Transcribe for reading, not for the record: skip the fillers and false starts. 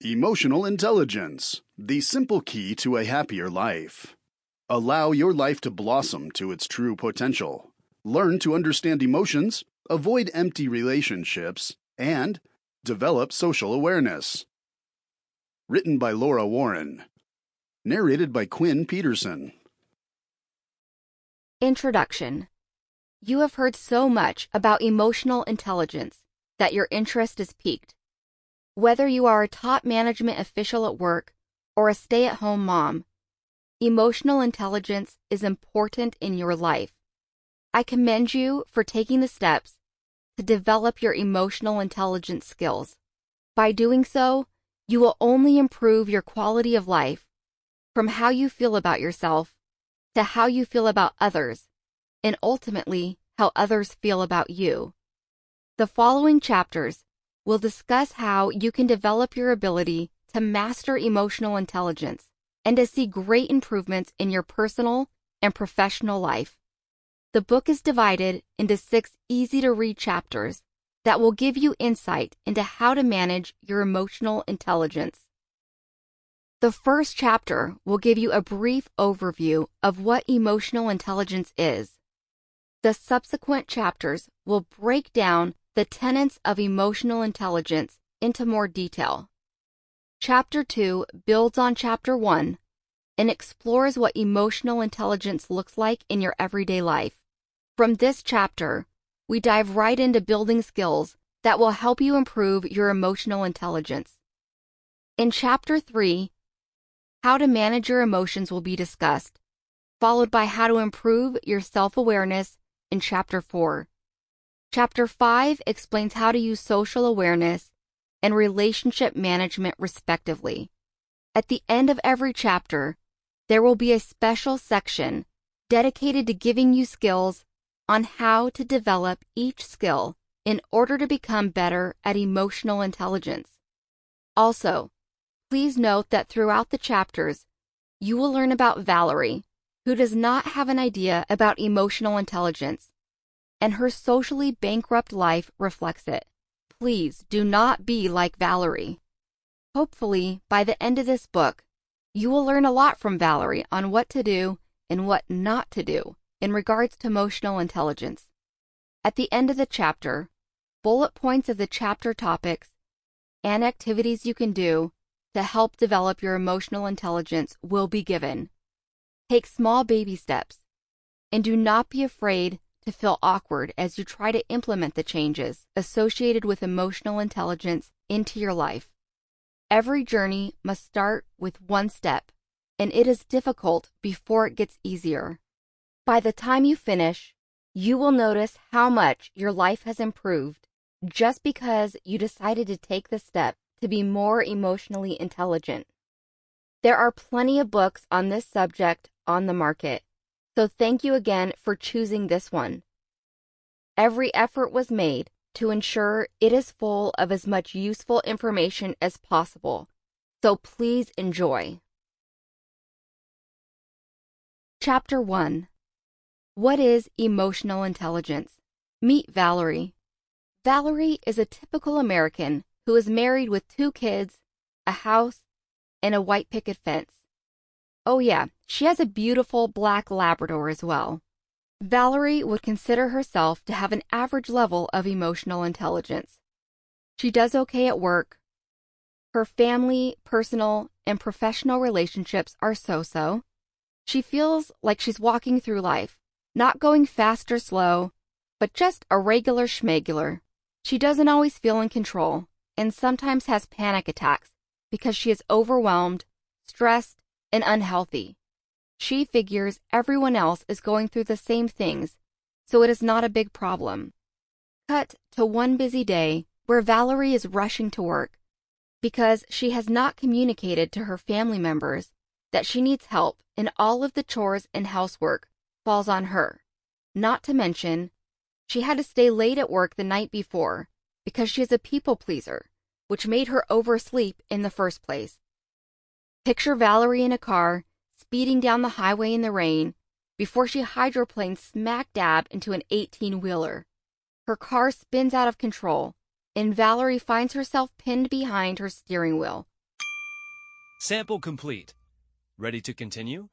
Emotional intelligence, the simple key to a happier life. Allow your life to blossom to its true potential. Learn to understand emotions, avoid empty relationships, and develop social awareness. Written by Laura Warren. Narrated by Quinn Peterson. Introduction. You have heard so much about emotional intelligence that your interest is piqued. Whether you are a top management official at work or a stay-at-home mom, emotional intelligence is important in your life. I commend you for taking the steps to develop your emotional intelligence skills. By doing so, you will only improve your quality of life, from how you feel about yourself to how you feel about others, and ultimately how others feel about you. The following chapters will discuss how you can develop your ability to master emotional intelligence and to see great improvements in your personal and professional life. The book is divided into 6 easy-to-read chapters that will give you insight into how to manage your emotional intelligence. The first chapter will give you a brief overview of what emotional intelligence is. The subsequent chapters will break down the tenets of emotional intelligence into more detail. Chapter 2 builds on Chapter 1 and explores what emotional intelligence looks like in your everyday life. From this chapter, we dive right into building skills that will help you improve your emotional intelligence. In Chapter 3, how to manage your emotions will be discussed, followed by how to improve your self-awareness in Chapter 4. Chapter 5 explains how to use social awareness and relationship management respectively. At the end of every chapter, there will be a special section dedicated to giving you skills on how to develop each skill in order to become better at emotional intelligence. Also, please note that throughout the chapters, you will learn about Valerie, who does not have an idea about emotional intelligence, and her socially bankrupt life reflects it. Please do not be like Valerie. Hopefully, by the end of this book, you will learn a lot from Valerie on what to do and what not to do in regards to emotional intelligence. At the end of the chapter, bullet points of the chapter topics and activities you can do to help develop your emotional intelligence will be given. Take small baby steps, and do not be afraid to feel awkward as you try to implement the changes associated with emotional intelligence into your life. Every journey must start with one step, and it is difficult before it gets easier. By the time you finish, you will notice how much your life has improved just because you decided to take the step to be more emotionally intelligent. There are plenty of books on this subject on the market, so thank you again for choosing this one. Every effort was made to ensure it is full of as much useful information as possible, so please enjoy. Chapter 1. What is emotional intelligence? Meet Valerie. Valerie is a typical American who is married with 2 kids, a house, and a white picket fence. Oh yeah, she has a beautiful black Labrador as well. Valerie would consider herself to have an average level of emotional intelligence. She does okay at work. Her family, personal, and professional relationships are so-so. She feels like she's walking through life, not going fast or slow, but just a regular schmegular. She doesn't always feel in control, and sometimes has panic attacks because she is overwhelmed, stressed, and unhealthy. She figures everyone else is going through the same things, so it is not a big problem. Cut to one busy day where Valerie is rushing to work because she has not communicated to her family members that she needs help and all of the chores and housework falls on her. Not to mention, she had to stay late at work the night before because she is a people pleaser, which made her oversleep in the first place. Picture Valerie in a car, speeding down the highway in the rain, before she hydroplanes smack dab into an 18-wheeler. Her car spins out of control, and Valerie finds herself pinned behind her steering wheel, Sample complete. Ready to continue?